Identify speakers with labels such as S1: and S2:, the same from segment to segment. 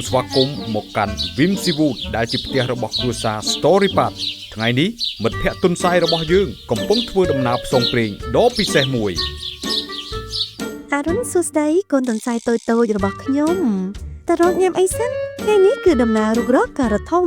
S1: ស្វាគមន៍មកកាន់ Vim Seafood ដែលជាផ្ទះរបស់គ្រួសារ Story Park ថ្ងៃនេះមិត្តភ័ក្តិទុនសាយរបស់យើងកំពុងធ្វើដំណើរផ្សងព្រេងដ៏ពិសេសមួយ
S2: អរុនសួស្ដីកូនទុនសាយតូចៗរបស់ខ្ញុំតើរកញ៉ាំអីសិនថ្ងៃនេះគឺដំណើររុករកការ៉ុតធំ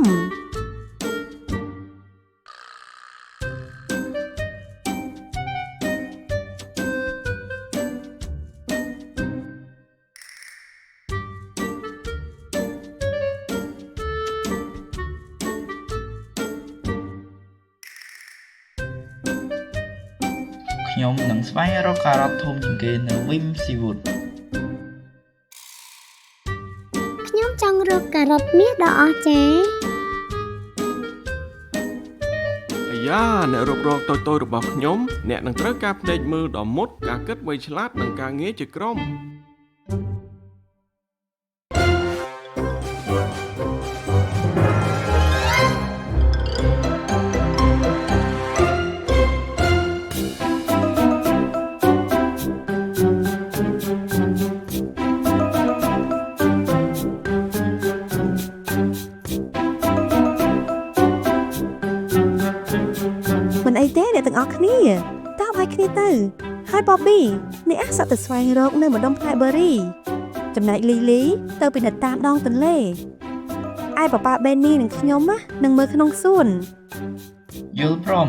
S3: ខ្ញុំនឹងស្វែងរកការ៉ុតធំជាងគេនៅ Vim Seafood
S4: ខ្ញុំចង់រកការ៉ុតមាសដ៏អស្ចារ្យ
S5: អាយ៉ាអ្នករកតូចៗរបស់ខ្ញុំអ្នកនឹងត្រូវការភ្នែកមើលដ៏មុតការគិតវៃឆ្លាតនិងការងារជាក្រុម
S2: មិនអីទេអ្នកទាំងអស់គ្នាតើឲ្យគ្នាទៅហើយ Bobby អ្នកអាសាទៅស្វែងរកនៅម្ដុំផ្លែ Berry ចំណែក Lily ទៅពិនិត្យតាមដងទន្លេឯប៉ាប៉ា Benny និងខ្ញុំនឹងមើលក្នុងសួន
S3: យល់ព្រម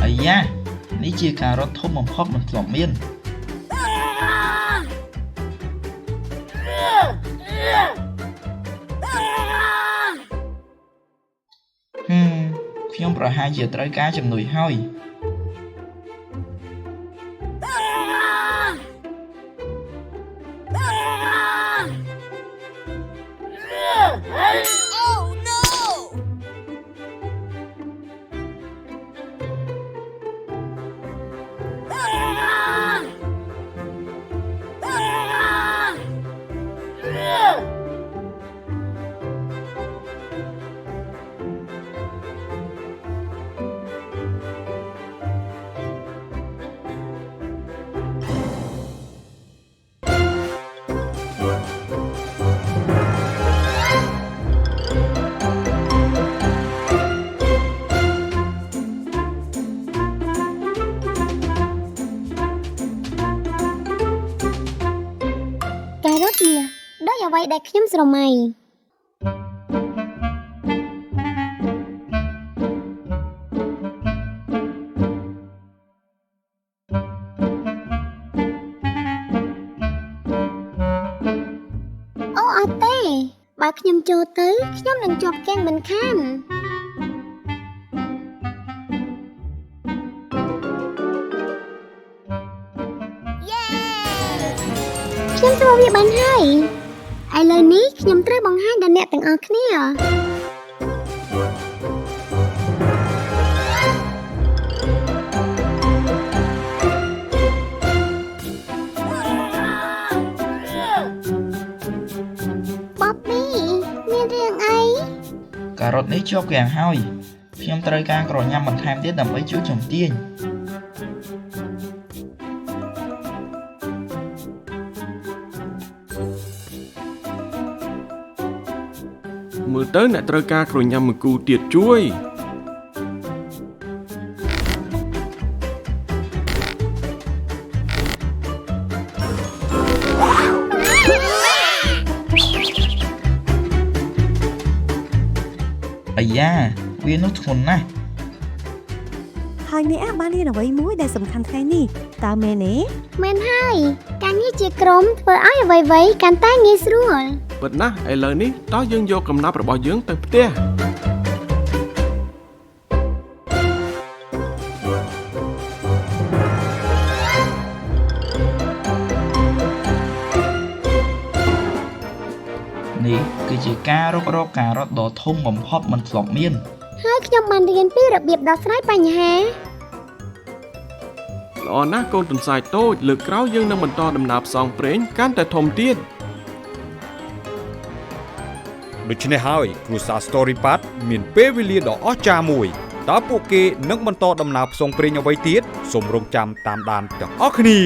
S3: អាយ៉ានេះជាការ៉ុតធំបំផុតមិនធ្លាប់មានខ្ញុំប្រហែលជាត្រូវការជំនួយហើយ
S4: ការ៉ុតមាសដូចអ្វីដែលខ្ញុំស្រមៃអូអត់ទេបើខ្ញុំចូលទៅខ្ញុំនឹងជាប់គាំងមិនខានខ្ញុំធ្វើវាបានហើយឥឡូវនេះខ្ញុំត្រូវបង្ហាញដល់អ្នកទាំងអស់គ្នាBobby មានរឿងអី
S3: ការ៉ុតនេះជាប់គាំងហើយខ្ញុំត្រូវការក្រញ៉ាំបន្ថែមទៀតដើម្បីជួយជំទាញ
S5: មើលទៅអ្នកត្រូវការក្រញ៉ាំមួយគូទៀតជួយ
S3: អាយ៉ាវានោះធ្ងន់ណាស់
S2: ហើយអ្នកបានរៀនអ្វីមួយដែលសំខាន់ថ្ងៃនេះតើមែនទេ
S4: មែនហើយការងារជាក្រុមធ្វើឲ្យអ្វីៗកាន់តែងាយស្រួល
S5: ពិតណាស់ឥឡូវនេះតោះយើងយកកំណាប់របស់យើងទៅផ្ទះ
S3: នេះគឺជាការរុករកការរត់ដ៏ធំបំផុតមិនធ្លាប់មាន
S4: ហើយខ្ញុំបានរៀនពីរបៀបដោះស្រាយបញ្ហា
S5: ល្អណាស់កូនទន្សាយតូចលើកក្រោយយើងនឹងបន្តដំណើរផ្សងព្រេងកាន់តែធំទៀត
S1: ដូច្នេះហើយគ្រួសារ Storypad មានពេលវេលាដ៏អស្ចារ្យមួយតើពួកគេនឹងបន្តដំណើរផ្សងព្រេងអ្វីទៀតសូមរងចាំតាមដានទាំងអស់គ្នា